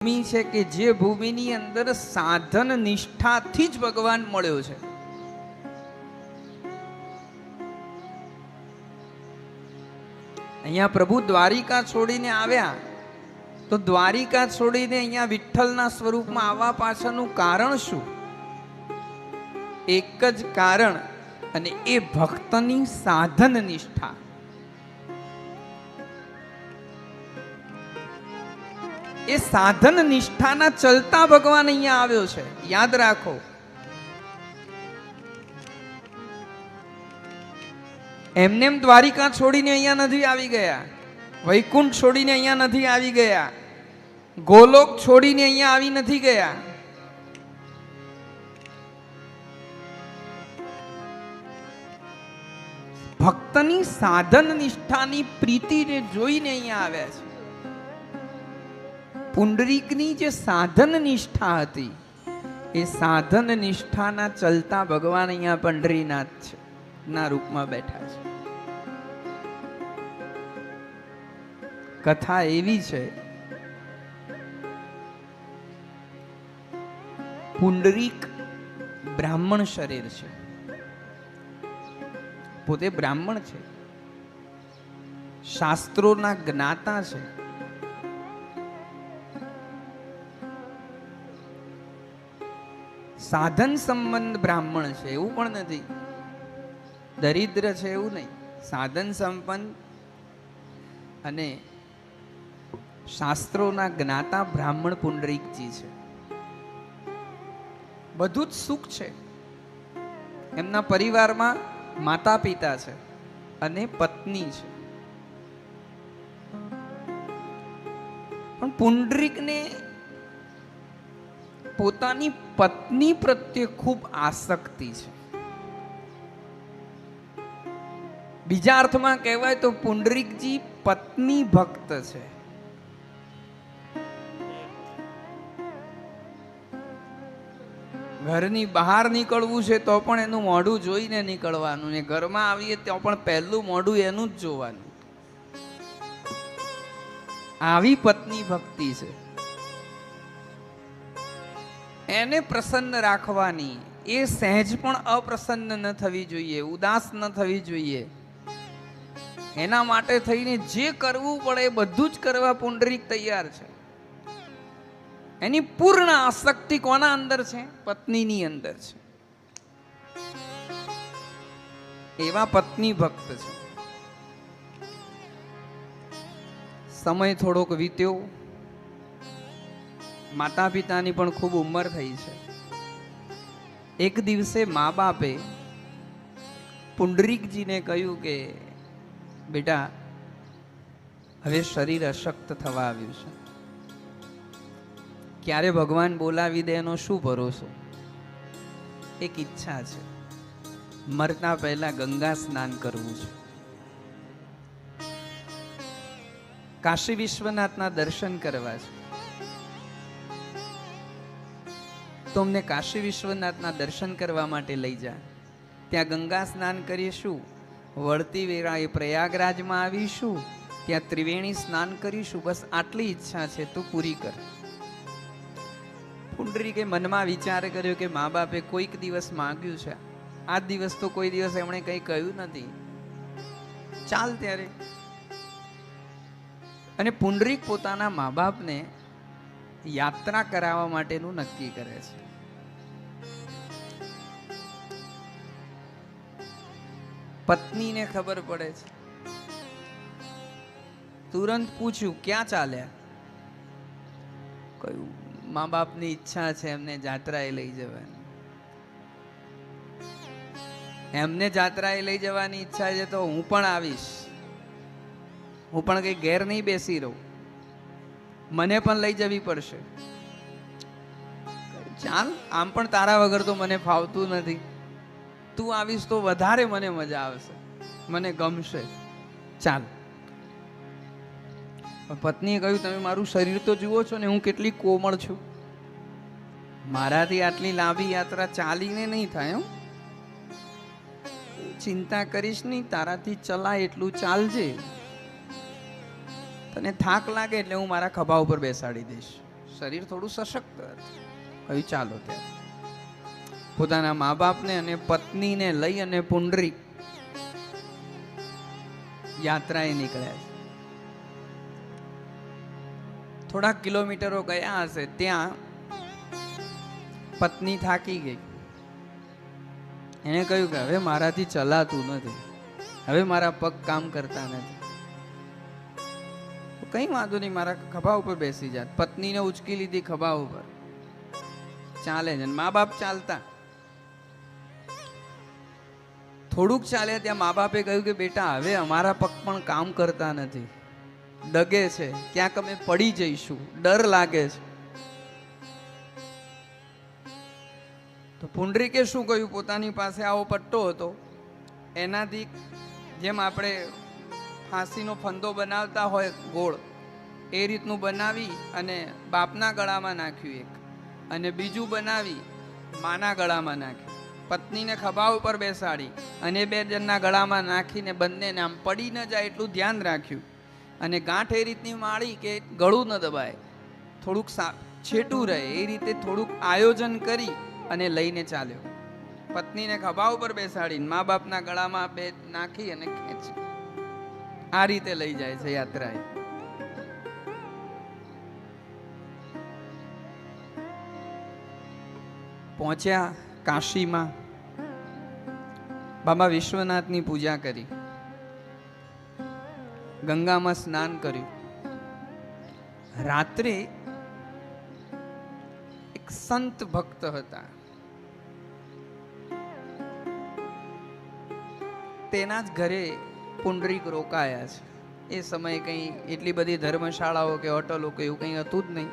ભૂમિ છે કે જે ભૂમિની અંદર સાધન નિષ્ઠાથી જ ભગવાન મળ્યો છે. અહીંયા પ્રભુ દ્વારિકા છોડીને આવ્યા તો દ્વારિકા છોડીને અહીંયા વિઠ્ઠલના સ્વરૂપમાં આવવા પાછળનું કારણ શું? એક જ કારણ, અને એ ભક્તની સાધન નિષ્ઠા. એ સાધન નિષ્ઠાના ચલતા ભગવાન અહીંયા આવ્યો છે. યાદ રાખો, એમને દ્વારિકા છોડીને અહીંયા નથી આવી ગયા, વૈકુંઠ છોડીને અહીંયા નથી આવી ગયા, ગોલોક છોડીને અહીંયા આવી નથી ગયા. ભક્તની સાધન નિષ્ઠાની પ્રીતિને જોઈને અહીંયા આવ્યા છે. પુંડરીકની જે સાધન નિષ્ઠા હતી, એ સાધન નિષ્ઠાના ચલતા ભગવાન અહીંયા પંઢરીનાથ છે ના રૂપમાં બેઠા છે. કથા એવી છે, પુંડરીક બ્રાહ્મણ શરીર છે, પોતે બ્રાહ્મણ છે, શાસ્ત્રોના જ્ઞાતા છે. સાધન સંબંધ બ્રાહ્મણ છે એવું પણ નથી, દરિદ્ર છે એવું નહીં. સાધન સંપન્ન અને શાસ્ત્રોના જ્ઞાતા બ્રાહ્મણ પુંડરીકજી છે. બધું જ સુખ છે. એમના પરિવારમાં માતા પિતા છે અને પત્ની છે. પણ પુંડરીકને પોતાની પત્ની પ્રત્યે ખૂબ આસક્તિ છે. બીજા અર્થમાં કહેવાય તો પુંડરીકજી પત્ની ભક્ત છે. ઘરની બહાર નીકળવું છે તો પણ એનું મોઢું જોઈને નીકળવાનું, ને ઘરમાં આવીએ તો પણ પહેલું મોઢું એનું જ જોવાનું. આવી પત્ની ભક્તિ છે. એને પ્રસન્ન રાખવાની, એ સહેજ પણ અપ્રસન્ન ન થવી જોઈએ, ઉદાસ ન થવી જોઈએ. એના માટે થઈને જે કરવું પડે એ બધું જ કરવા પુંડરીક તૈયાર છે. એની પૂર્ણ આસક્તિ કોના અંદર છે? પત્નીની અંદર છે. એવા પત્ની ભક્ત છે. સમય થોડોક વીત્યો, માતા પિતાની પણ ખૂબ ઉંમર થઈ છે. એક દિવસે મા બાપે પુંડરીકજીને કહ્યું કે બેટા, હવે શરીર અશક્ત થવા આવ્યું છે, ક્યારે ભગવાન બોલાવી દે એનો શું ભરોસો? એક ઈચ્છા છે, મરતા પહેલા ગંગા સ્નાન કરવું છે, કાશી વિશ્વનાથના દર્શન કરવા છે. તો અમને કાશી વિશ્વનાથના દર્શન કરવા માટે લઈ જા. ત્યાં ગંગા સ્નાન કરીશું, વળતી વેળાએ પ્રયાગરાજમાં આવીશું, ત્યાં ત્રિવેણી સ્નાન કરીશું. બસ આટલી ઈચ્છા છે, તું પૂરી કર. પુંડરીકે મનમાં વિચાર કર્યો કે મા બાપે કોઈક દિવસ માંગ્યું છે, આ દિવસ તો કોઈ દિવસ એમણે કંઈ કહ્યું નથી, ચાલ ત્યારે. અને પુંડરીક પોતાના મા બાપને યાત્રા કરાવવા માટેનું નક્કી કરે છે. પત્નીને ખબર પડે છે, તુરંત પૂછ્યું ક્યાં ચાલ્યા? કહ્યું મા બાપની ઈચ્છા છે એમને જાત્રાએ લઈ જવાની. એમને જાત્રાએ લઈ જવાની ઈચ્છા છે તો હું પણ આવીશ, હું પણ કઈ ઘેર નહીં બેસી રહું, મને પણ લઈ જવી પડશે. ચાલ, આમ પણ તારા વગર તો મને ફાવતું નથી, તું આવીશ તો વધારે મને મજા આવશે, મને ગમશે, ચાલ. પત્નીએ કહ્યું તમે મારું શરીર તો જુઓ છો ને, હું કેટલી કોમળ છું, મારાથી આટલી લાંબી યાત્રા ચાલીને નહીં થાય. ચિંતા કરીશ નહીં, તારાથી ચલાય એટલું ચાલજે. તને થાક લાગે એટલે હું મારા ખભા ઉપર બેસાડી દઈશ, શરીર થોડું સશક્ત હતું. કહ્યું ચાલો ત્યાં પોતાના મા બાપને અને પત્નીને લઈ અને પુંડરીક યાત્રાએ નીકળ્યા છે. થોડાક કિલોમીટરો ગયા હશે, ત્યાં પત્ની થાકી ગઈ. એને કહ્યું કે હવે મારાથી ચલાતું નથી, હવે મારા પગ કામ કરતા નથી. કઈ વાંધો નહીં, મારા ખભા ઉપર બેસી જાત. પત્નીને ઉચકી લીધી ખભા ઉપર, ચાલે છે. મા બાપ ચાલતા. થોડુંક ચાલે ત્યાં મા બાપે કહ્યું કે બેટા હવે અમારા પગ પણ કામ કરતા નથી, ડગે છે, ક્યાંક અમે પડી જઈશું, ડર લાગે છે. તો પુંડરીકે શું કહ્યું, પોતાની પાસે આવો પટ્ટો હતો, એનાથી જેમ આપણે ફાંસીનો ફંદો બનાવતા હોય ગોળ, એ રીતનું બનાવી અને બાપના ગળામાં નાખ્યું એક, અને બીજું બનાવી માના ગળામાં નાખ્યું. પત્નીને ખભા ઉપર બેસાડી અને બે જણના ગળામાં નાખીને બંનેને આમ પડી ન જાય એટલું ધ્યાન રાખ્યું. અને ગાંઠ એ રીતની માળી કે ગળું ન દબાય, થોડુંક છેટું રહે એ રીતે થોડુંક આયોજન કરી અને લઈને ચાલ્યો. પત્નીને ખભા ઉપર બેસાડીને મા બાપના ગળામાં બે નાખી અને ખેંચી, આ રીતે લઈ જાય છે યાત્રાએ. પહોંચ્યા કાશીમાં, બાબા વિશ્વનાથની પૂજા કરી, ગંગામાં સ્નાન કર્યું. રાત્રે એક સંત ભક્ત હતા, તેના જ ઘરે પુંડરીક રોકાયા છે. એ સમયે કંઈ એટલી બધી ધર્મશાળાઓ કે હોટલો કે એવું કંઈ હતું જ નહીં.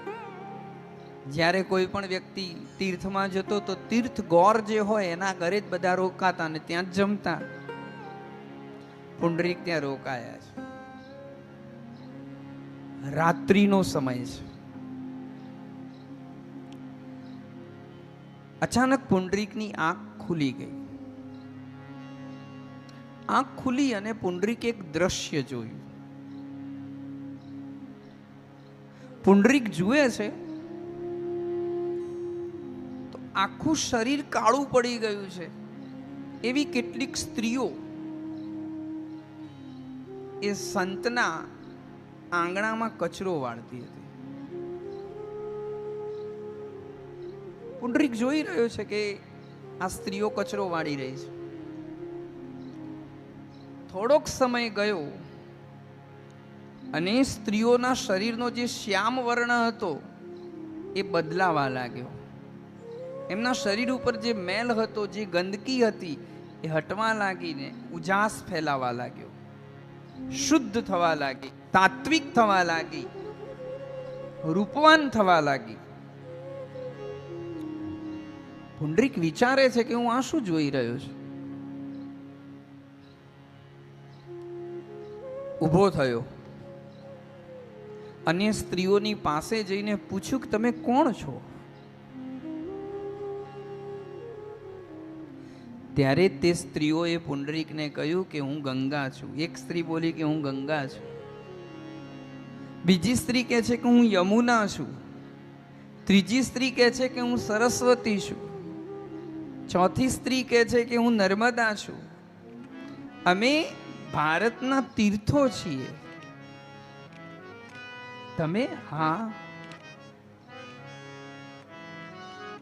જ્યારે કોઈ પણ વ્યક્તિ તીર્થમાં જતો તો તીર્થ ગોર જે હોય એના ઘરે જ બધા રોકાતા અને ત્યાં જ જમતા. પુંડરીક ત્યાં રોકાયા છે. રાત્રિનો સમય છે. અચાનક પુંડરીકની આંખ ખુલી ગઈ. આંખ ખુલી અને પુંડરીકે એક દ્રશ્ય જોયું. પુંડરીક જુએ છે તો આખું શરીર કાળું પડી ગયું છે. એવી કેટલીક સ્ત્રીઓ એ સંતના આંગણામાં કચરો વાળતી હતી. પુંડરીક જોઈ રહ્યો છે કે આ સ્ત્રીઓ કચરો વાળી રહી છે. થોડોક સમય ગયો અને સ્ત્રીઓના શરીરનો જે શ્યામ વર્ણ હતો એ બદલાવા લાગ્યો. એમના શરીર ઉપર જે મેલ હતો, જે ગંદકી હતી એ હટવા લાગીને ઉજાસ ફેલાવા લાગ્યો, શુદ્ધ થવા લાગી, તાત્વિક થવા લાગી, રૂપવાન થવા લાગી. પુંડરીક વિચારે છે કે હું આ શું જોઈ રહ્યો છું. ઊભો થયો અને સ્ત્રીઓની પાસે જઈને પૂછ્યું કે તમે કોણ છો? ત્યારે તે સ્ત્રીઓએ પુંડરીકને કહ્યું કે હું ગંગા છું. એક સ્ત્રી બોલી કે હું ગંગા છું. બીજી સ્ત્રી કહે છે કે હું યમુના છું. ત્રીજી સ્ત્રી કહે છે કે હું સરસ્વતી છું. ચોથી સ્ત્રી કહે છે કે હું નર્મદા છું. અમે ભારતના તીર્થો છીએ. તમે? હા.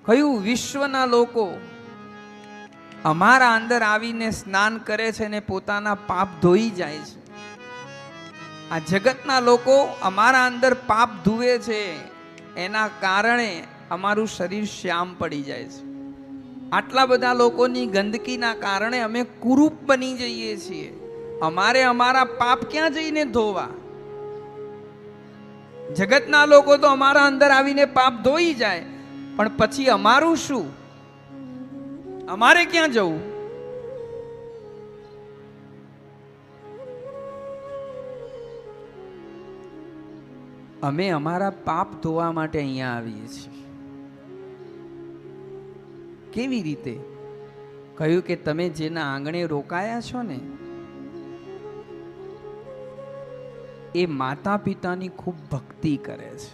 કયું? વિશ્વના લોકો અમારા અંદર આવીને સ્નાન કરે છે ને પોતાના પાપ ધોઈ જાય છે. આ જગતના લોકો અમારા અંદર પાપ ધુએ છે, એના કારણે અમારું શરીર શ્યામ પડી જાય છે. આટલા બધા લોકોની ગંદકીના કારણે અમે કુરૂપ બની જઈએ છીએ. અમારે અમારા પાપ ક્યાં જઈને ધોવા? જગતના લોકો તો અમારા અંદર આવીને પાપ ધોઈ જાય, પણ પછી અમારું શું? અમારે ક્યાં જવું? અમે અમારા પાપ ધોવા માટે અહીંયા આવીએ છીએ. કેવી રીતે? કહ્યું કે તમે જેના આંગણે રોકાયા છો ને એ માતા પિતાની ખૂબ ભક્તિ કરે છે.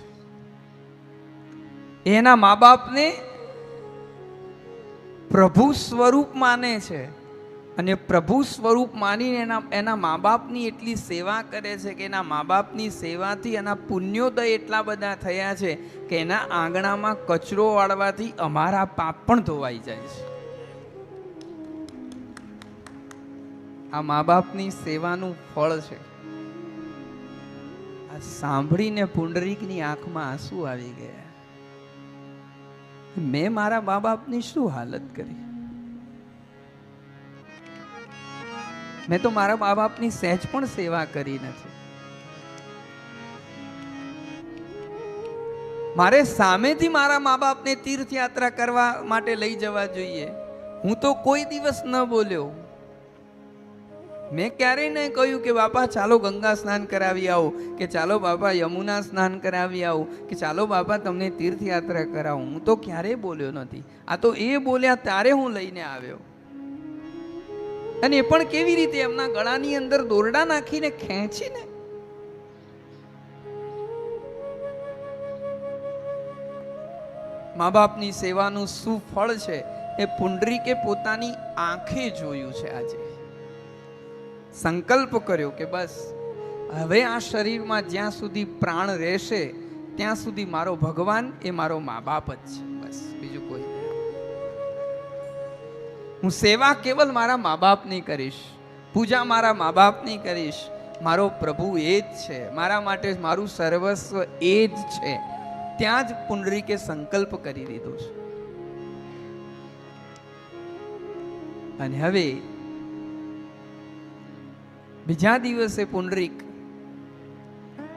એના મા બાપને પ્રભુ સ્વરૂપ માને છે અને પ્રભુ સ્વરૂપ માનીને એના મા બાપની એટલી સેવા કરે છે કે એના મા બાપની સેવાથી એના પુણ્યોદય એટલા બધા થયા છે કે એના આંગણામાં કચરો વાળવાથી અમારા પાપ પણ ધોવાઈ જાય છે. આ મા બાપની સેવાનું ફળ છે. આ સાંભળીને પુંડરીકની આંખમાં આંસુ આવી ગયા. મેં મારા મા બાપની શું હાલત કરી? મેં તો મારા મા બાપની સહેજ પણ સેવા કરી નથી. મારે સામેથી મારા મા બાપને તીર્થયાત્રા કરવા માટે લઈ જવા જોઈએ. હું તો કોઈ દિવસ ન બોલ્યો. મેં ક્યારેય નહીં કહ્યું કે બાપા ચાલો ગંગા સ્નાન કરાવી આવો, કે ચાલો બાપા યમુના સ્નાન કરાવી આવો, કે ચાલો બાપા તમને તીર્થયાત્રા કરાવું. હું તો ક્યારેય બોલ્યો નથી. આ તો એ બોલ્યા ત્યારે હું લઈને આવ્યો. અને એ પણ કેવી રીતે? એમના ગળાની અંદર દોરડા નાખીને ખેંચીને. મા બાપની સેવાનું શું ફળ છે એ પુંડરીકે પોતાની આંખે જોયું છે. આજે સંકલ્પ કર્યો કે બસ હવે આ શરીરમાં જ્યાં સુધી પ્રાણ રહેશે ત્યાં સુધી મારો ભગવાન એ મારો મા બાપ જ છે. બસ બીજું કોઈ નહીં. હું સેવા કેવલ મારા મા બાપની કરીશ, પૂજા મારા મા બાપની કરીશ. મારો પ્રભુ એ જ છે, મારા માટે મારું સર્વસ્વ એ જ છે. ત્યાં જ પુંડરીકે સંકલ્પ કરી દીધો છે. અને હવે બીજા દિવસે પુંડરીક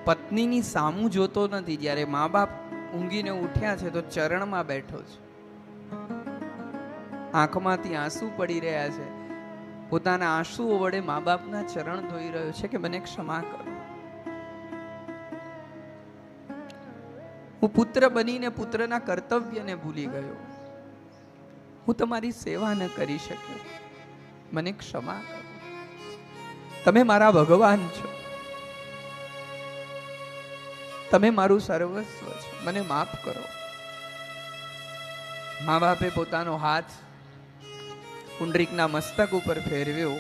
પત્નીની સામું જોતો નથી. જ્યારે મા બાપ ઊંઘીને ઉઠ્યા છે તો ચરણમાં બેઠો છે. આંખમાંથી આંસુ પડી રહ્યા છે. પોતાના આંસુઓ વડે મા બાપના ચરણ ધોઈ રહ્યો છે કે મને ક્ષમા કરો. હું પુત્ર બનીને પુત્રના કર્તવ્યને ભૂલી ગયો. હું તમારી સેવા ન કરી શક્યો. મને ક્ષમા કરો. તમે મારા ભગવાન છો. તમે મારું સર્વસ્વ છો. મને માફ કરો. મા બાપે પોતાનો હાથ પુંડરીકના મસ્તક ઉપર ફેરવ્યો.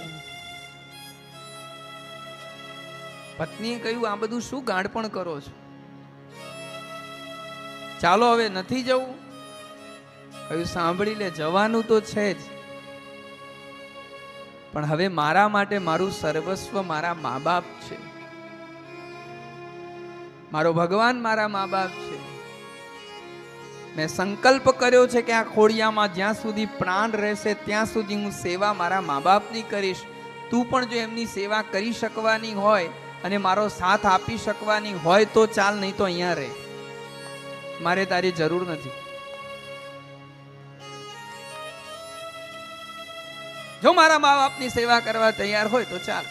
પત્નીએ કહ્યું, આ બધું શું ગાંડપણ કરો છો? ચાલો હવે નથી જવું. કહ્યું, સાંભળી લે, જવાનું તો છે જ, પણ હવે મારા માટે મારું સર્વસ્વ મારા મા બાપ છે. મારો ભગવાન મારા મા બાપ છે. મેં સંકલ્પ કર્યો છે કે આ ખોડિયામાં જ્યાં સુધી પ્રાણ રહેશે ત્યાં સુધી હું સેવા મારા મા બાપની કરીશ. તું પણ જો એમની સેવા કરી શકવાની હોય અને મારો સાથ આપી શકવાની હોય તો ચાલ, નહીં તો અહીંયા રહે. મારે તારી જરૂર નથી. જો મારા મા બાપની સેવા કરવા તૈયાર હોય તો ચાલ.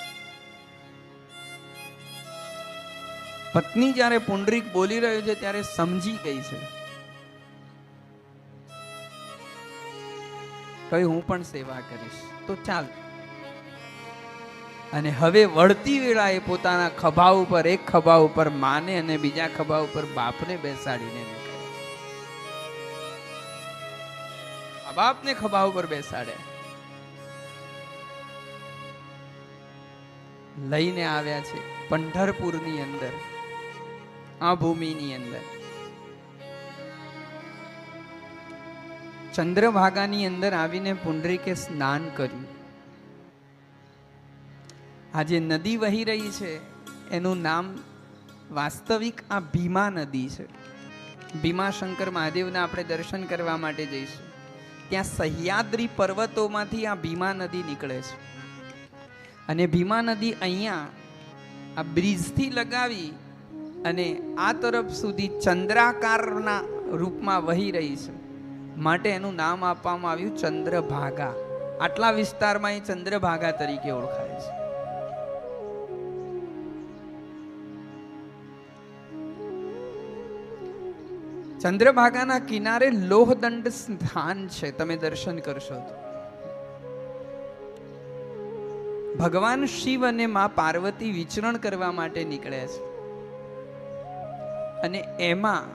પત્ની જ્યારે પુંડરીક બોલી રહ્યો છે ત્યારે સમજી ગઈ છે. કહ્યું, હું પણ સેવા કરીશ તો ચાલ. અને હવે વળતી વેળાએ પોતાના ખભા ઉપર, એક ખભા ઉપર માને અને બીજા ખભા ઉપર બાપને બેસાડીને નીકળ્યા. બાપને ખભા ઉપર બેસાડે, લઈને આવ્યા છે પંઢરપુરની અંદર, આ ભૂમિની અંદર. ચંદ્રભાગાની અંદર આવીને પુંડરીકે સ્નાન કર્યું. આ જે નદી વહી રહી છે એનું નામ વાસ્તવિક આ ભીમા નદી છે. ભીમાશંકર મહાદેવના આપણે દર્શન કરવા માટે જઈશું. ત્યાં સહ્યાદ્રી પર્વતોમાંથી આ ભીમા નદી નીકળે છે. અને ભીમા નદી અહીંયા આ બ્રિજથી લગાવી અને આ તરફ સુધી ચંદ્રાકારના રૂપમાં વહી રહી છે, માટે એનું નામ આપવામાં આવ્યું ચંદ્રભાગા. આટલા વિસ્તારમાં એ ચંદ્રભાગા તરીકે ઓળખાય છે. ચંદ્રભાગાના કિનારે લોહદંડ સ્થાન છે. તમે દર્શન કરશો તો ભગવાન શિવ અને મા પાર્વતી વિચરણ કરવા માટે નીકળ્યા છે. અને એમાં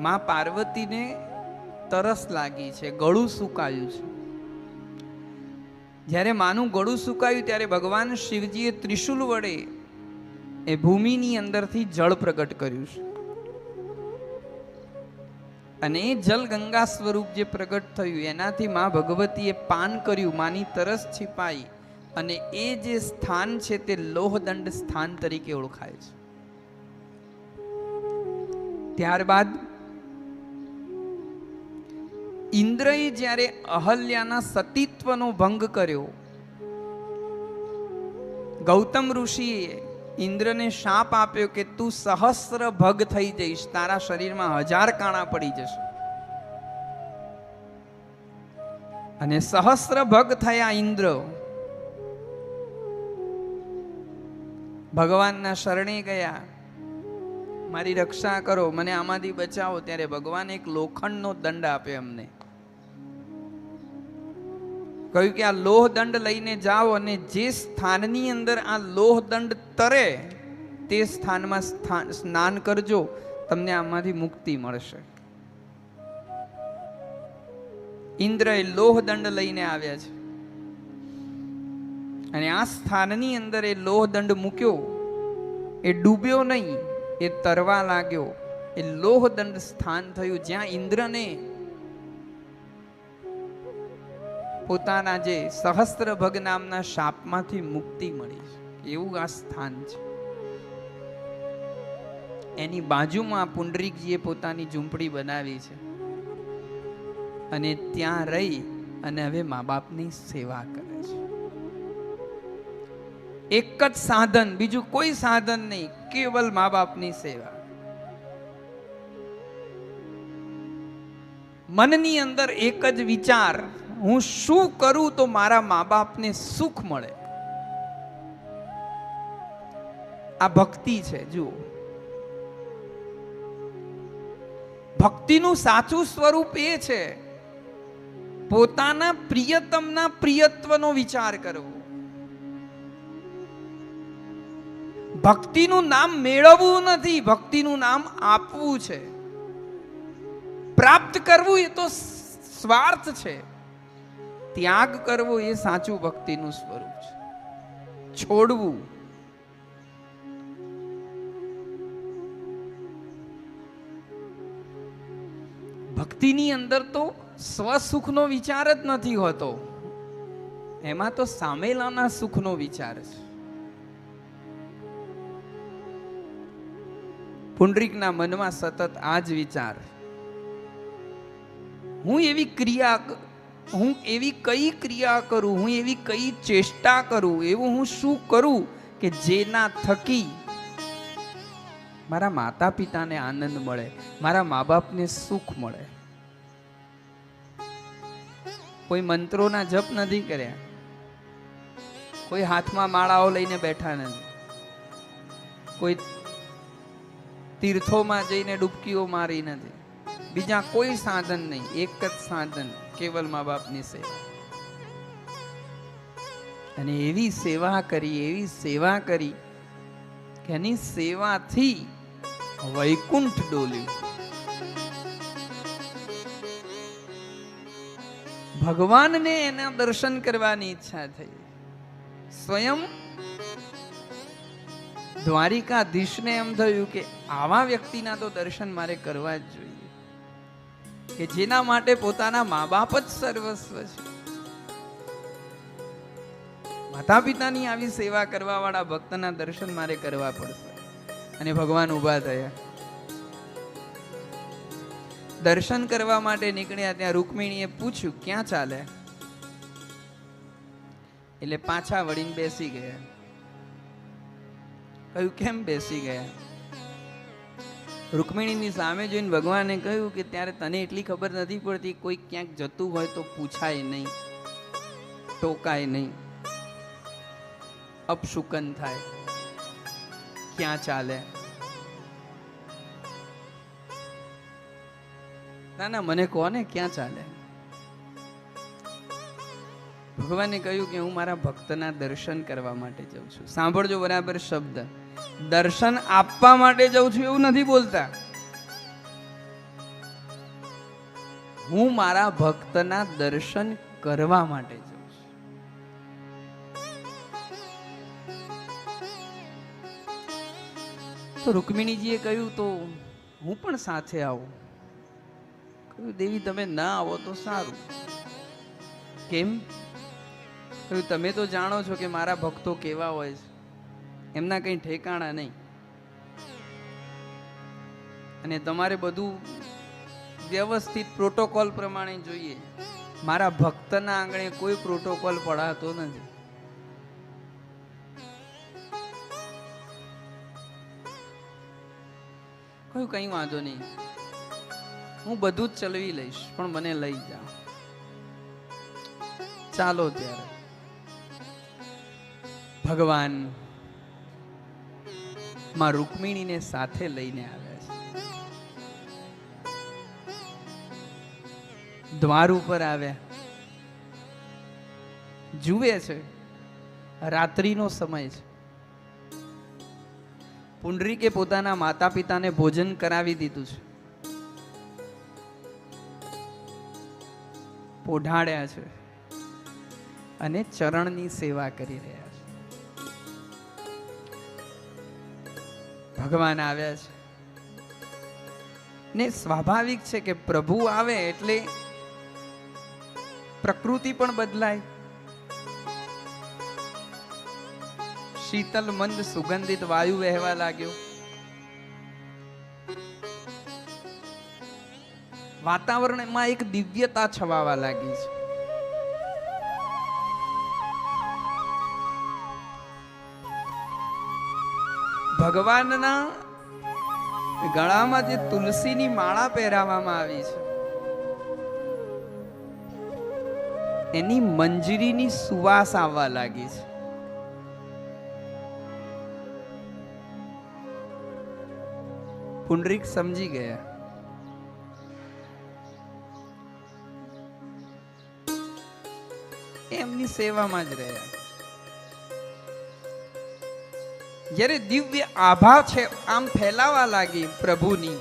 માં પાર્વતીને તરસ લાગી છે, ગળું સુકાયું છે. જ્યારે માનું ગળું સુકાયું ત્યારે ભગવાન શિવજીએ ત્રિશુલ વડે એ ભૂમિની અંદરથી જળ પ્રગટ કર્યું છે. અને એ જલ ગંગા સ્વરૂપ જે પ્રગટ થયું એનાથી માં ભગવતીએ પાન કર્યું, માની તરસ છીપાઈ, અને એ જે સ્થાન છે તે લોહદંડ સ્થાન તરીકે ઓળખાય છે. ત્યારબાદ ઇન્દ્રએ જ્યારે અહલ્યાના સતીત્વનો ભંગ કર્યો, ગૌતમ ઋષિએ ઇન્દ્રને શાપ આપ્યો કે તું સહસ્ર ભગ થઈ જઈશ, તારા શરીરમાં 1000 કાણા પડી જશે. અને સહસ્ર ભગ થયા ઇન્દ્ર ભગવાનના શરણે ગયા, મારી રક્ષા કરો, મને આમાંથી બચાવો. ત્યારે ભગવાન એક લોખંડનો દંડ આપે અમને, કહ્યું કે આ લોહ દંડ લઈને જાઓ અને જે સ્થાનની અંદર આ લોહ દંડ તરે તે સ્થાનમાં સ્નાન કરજો, તમને આમાંથી મુક્તિ મળશે. ઇન્દ્રએ લોહ દંડ લઈને આવ્યા છે અને આ સ્થાનની અંદર એ લોહ દંડ મૂક્યો. એ ડૂબ્યો નહીં, એ તરવા લાગ્યો. એ લોહ દંડ સ્થાન થયું જ્યાં ઇન્દ્રને પોતાના જે સહસ્ત્રભગ નામના શાપમાંથી મુક્તિ મળી છે. એવું આ સ્થાન છે. એની બાજુમાં પુંડરીકજીએ પોતાની ઝૂંપડી બનાવી છે અને ત્યાં રહી અને હવે મા બાપની સેવા કરે છે. એક જ સાધન, બીજું કોઈ સાધન નહીં, કેવલ મા બાપની સેવા. મનની અંદર એક જ વિચાર, હું શું કરું તો મારા મા બાપને સુખ મળે. આ ભક્તિ છે. જુઓ, ભક્તિનું સાચું સ્વરૂપ એ છે પોતાના પ્રિયતમના પ્રિયત્વનો વિચાર કરવો. ભક્તિનું નામ મેળવવું નથી, ભક્તિનું નામ આપવું છે. પ્રાપ્ત કરવું એ તો સ્વાર્થ છે, ત્યાગ કરવો એ સાચું ભક્તિનું સ્વરૂપ છે. છોડવું. ભક્તિની અંદર તો સ્વસુખનો વિચાર જ નથી હોતો, એમાં તો સામેલાના સુખનો વિચાર છે. પુંડરીકના મનમાં સતત આ જ વિચાર, હું એવી કઈ ક્રિયા કરું, હું એવી કઈ ચેષ્ટા કરું, એવું હું શું કરું કે જેના થકી મારા માતા પિતાને આનંદ મળે, મારા મા બાપને સુખ મળે. કોઈ મંત્રોના જપ નથી કર્યા, કોઈ હાથમાં માળાઓ લઈને બેઠા નથી, કોઈ તીર્થોમાં જઈને ડૂબકીઓ મારી નથી, બીજા કોઈ સાધન નહીં, એક જ સાધન, કેવલ મા બાપની સેવા. અને એવી સેવા કરી કે એની સેવાથી વૈકુંઠ ડોલ્યું. ભગવાનને એના દર્શન કરવાની ઈચ્છા થઈ. સ્વયં દ્વારિકાધીશને એમ થયું કે આવા વ્યક્તિના તો દર્શન મારે કરવા જ જોઈએ, કે જેના માટે પોતાના મા બાપ જ સર્વસ્વ છે. માતા પિતાની આવી સેવા કરવા વાળા ભક્તના દર્શન મારે કરવા પડશે. અને ભગવાન ઊભા થયા, દર્શન કરવા માટે નીકળ્યા. ત્યાં રૂકમિણીએ પૂછ્યું, ક્યાં ચાલે? એટલે પાછા વળીને બેસી ગયા. કહ્યું, કેમ બેસી ગયા? રૂકમિણીની સામે જોઈને ભગવાને કહ્યું કે ત્યારે તને એટલી ખબર નથી પડતી, કોઈ ક્યાંક જતું હોય તો પૂછાય નહીં, ટોકાય નહીં, અપશુકન થાય. ક્યાં ચાલે? ના, મને કહો ને ક્યાં ચાલે? ભગવાને કહ્યું કે હું મારા ભક્તના દર્શન કરવા માટે જાઉં છું. સાંભળજો બરાબર શબ્દ, દર્શન આપવા માટે જાઉં છું એવું નથી બોલતા. હું મારા ભક્તના દર્શન કરવા માટે જાઉં છું. તો રૂકમિણીજીએ કહ્યું તો હું પણ સાથે આવું. કહ્યું દેવી તમે ના આવો તો સારું. કેમ? કહ્યું તમે તો જાણો છો કે મારા ભક્તો કેવા હોય છે, એમના કંઈ ઠેકાણા નહીં, અને તમારે બધું વ્યવસ્થિત પ્રોટોકોલ પ્રમાણે જોઈએ. મારા ભક્તના આંગણે કોઈ પ્રોટોકોલ પડાતો નથી. કહ્યું કઈ વાંધો નહીં, હું બધું જ ચલવી લઈશ, પણ મને લઈ જાઓ. ચાલો ત્યારે ભગવાન માં રૂકમિણીને સાથે લઈને આવ્યા છે. દ્વાર ઉપર આવ્યા, જુએ છે રાત્રિનો સમય છે. પુંડરીકે પોતાના માતા પિતાને ભોજન કરાવી દીધું છે, પોઢાડ્યા છે અને ચરણની સેવા કરી રહ્યા છે. ભગવાન આવ્યા છે ને સ્વાભાવિક છે કે પ્રભુ આવે એટલે પ્રકૃતિ પણ બદલાય. શીતલ મંદ સુગંધિત વાયુ વહેવા લાગ્યો. વાતાવરણમાં એક દિવ્યતા છવાવા લાગી છે. ભગવાનના ગળામાં જે તુલસીની માળા પહેરાવવામાં આવી છે, એની મંજરીની સુવાસ આવવા લાગી છે. પુંડરીક સમજી ગયા, એમની સેવામાં જ રહ્યા. જ્યારે દિવ્ય આભા છે આમ ફેલાવા લાગી પ્રભુની,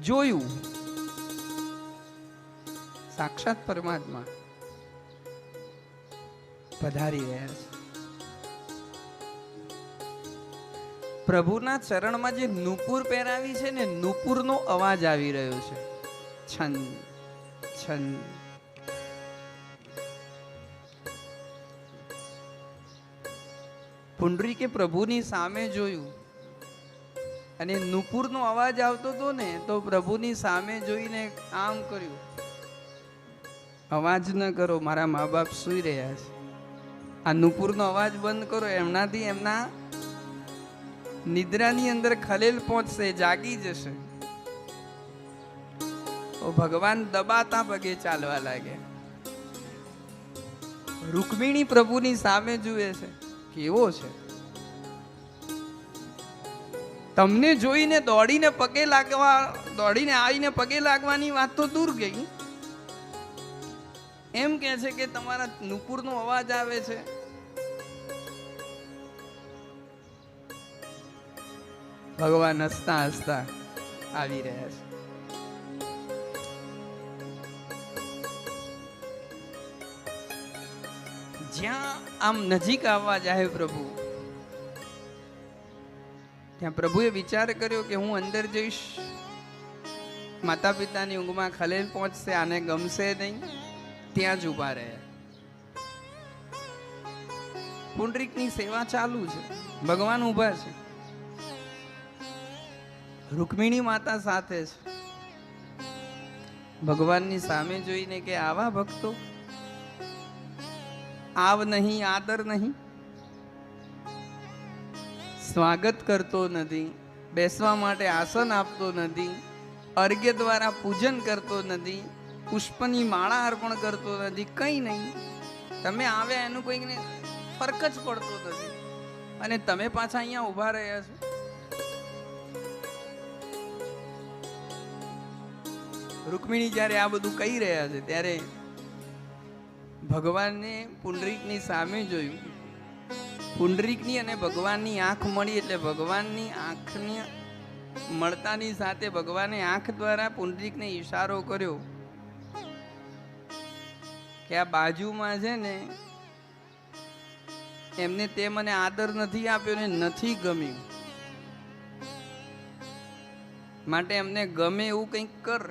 જોયું સાક્ષાત પરમાત્મા પધારી રહ્યા છે. પ્રભુના ચરણમાં જે નુપુર પહેરાવી છે ને, નુપુરનો અવાજ આવી રહ્યો છે. છન છન. પુંડરીકે પ્રભુની સામે જોયું અને નુપુરનો અવાજ આવતો હતો ને, તો પ્રભુની સામે જોઈને આમ કર્યું, અવાજ ન કરો, મારા મા બાપ સૂઈ રહ્યા છે. આ નુપુરનો અવાજ બંધ કરો, એમનાથી એમના નિદ્રાની અંદર ખલેલ પહોંચશે, જાગી જશે. તો ભગવાન દબાતા પગે ચાલવા લાગે. રૂકમિણી પ્રભુની સામે જુએ છે, કેવો છે. તમને જોઈને દોડીને પગે લાગવા, દોડીને આવીને પગે લાગવાની વાત તો દૂર ગઈ, એમ કે છે કે તમારા નુપુરનો અવાજ આવે છે. ભગવાન હસતા હસતા આવી રહ્યા છે. જ્યાં આમ નજીક આવવા જાય પ્રભુ, ત્યાં પ્રભુએ વિચાર કર્યો કે હું અંદર જઈશ, માતા પિતાની ઊંઘમાં ખલેલ પહોંચશે, આને ગમશે નહીં, ત્યાં જ ઉભા રહ્યા. પુંડરીકની સેવા ચાલુ છે, ભગવાન ઉભા છે, રૂકમિણી માતા સાથે છે. ભગવાનની સામે જોઈને કે આવા ભક્તો, આવ નહીં, આદર નહીં, સ્વાગત કરતો નથી, બેસવા માટે આસન આપતો નથી, અર્ઘ્ય દ્વારા પૂજન કરતો નથી, પુષ્પની માળા અર્પણ કરતો નથી, કંઈ નહીં. તમે આવ્યા એનું કોઈને ફરક જ પડતો નથી, અને તમે પાછા અહીંયા ઉભા રહ્યા છો. રૂકમિણી જ્યારે આ બધું કહી રહ્યા છે, ત્યારે ભગવાનને પુંડરીકની સામે જોયું પુંડરીકની અને ભગવાનની આંખ મળી એટલે ભગવાનની આંખની મળતાની સાથે ભગવાને આંખ દ્વારા પુંડરીકને ઈશારો કર્યો કે આ બાજુમાં છે ને એમને તે મને આદર નથી આપ્યો ને નથી ગમ્યું, માટે એમને ગમે એવું કંઈક કર.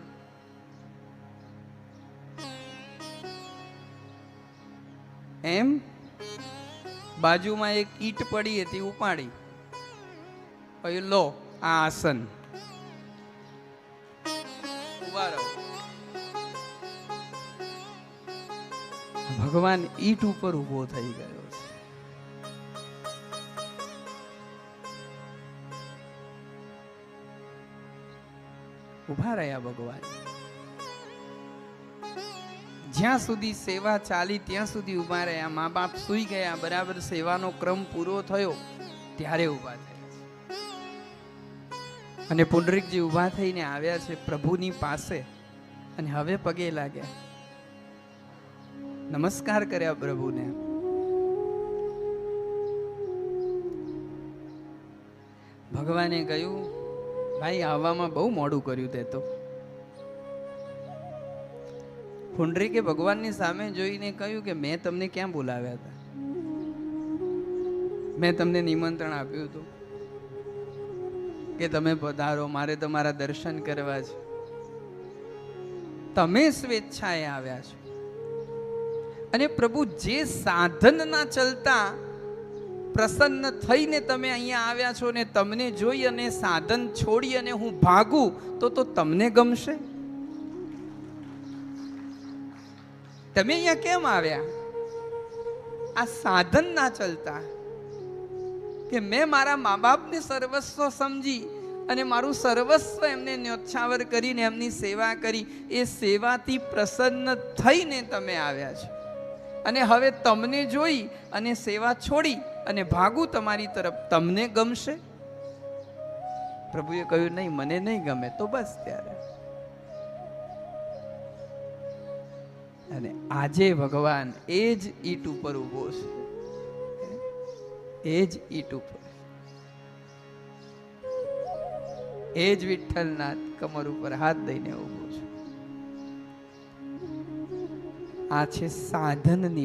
એમ બાજુમાં એક ઈટ પડી હતી, ઉપાડી લો આ આસન, ઉભા રહો. ભગવાન ઈટ ઉપર ઉભો થઈ ગયો છે. ઉભા રહ્યા ભગવાન. જ્યાં સુધી સેવા ચાલી ત્યાં સુધી ઉભા રહ્યા. મા બાપ સૂઈ ગયા, બરાબર સેવાનો ક્રમ પૂરો થયો ત્યારે ઉભા થયા છે. અને પુંડરીકજી ઉભા થઈને આવ્યા છે પ્રભુની પાસે અને હવે પગે લાગ્યા, નમસ્કાર કર્યા પ્રભુને. ભગવાને કહ્યું, ભાઈ આવવામાં બહુ મોડું કર્યું તે તો. પુંડરીકે ભગવાનની સામે જોઈને કહ્યું કે મેં તમને ક્યાં બોલાવ્યા હતા? મેં તમને નિમંત્રણ આપ્યું હતું કે તમે પધારો, મારે તમારા દર્શન કરવા છે. તમે સ્વેચ્છાએ આવ્યા છો. અને પ્રભુ જે સાધન ના ચલતા પ્રસન્ન થઈને તમે અહીંયા આવ્યા છો ને તમને જોઈ અને સાધન છોડી અને હું ભાગું તો તમને ગમશે? તમે અહીંયા કેમ આવ્યા? આ સાધન ના ચલતા કે મેં મારા મા બાપને સર્વસ્વ સમજી અને મારું સર્વસ્વ એમને ન્યોછાવર કરીને એમની સેવા કરી, એ સેવાથી પ્રસન્ન થઈને તમે આવ્યા છો. અને હવે તમને જોઈ અને સેવા છોડી અને ભાગું તમારી તરફ, તમને ગમશે? પ્રભુએ કહ્યું, નહીં, મને નહીં ગમે. તો બસ ત્યારે. અને આજે ભગવાન એ જ ઈટ ઉપર ઉભો છે, એ જ ઈટ ઉપર, એ જ વિઠ્ઠલનાથ કમર ઉપર હાથ દઈને ઉભો છે. આ છે સાધનની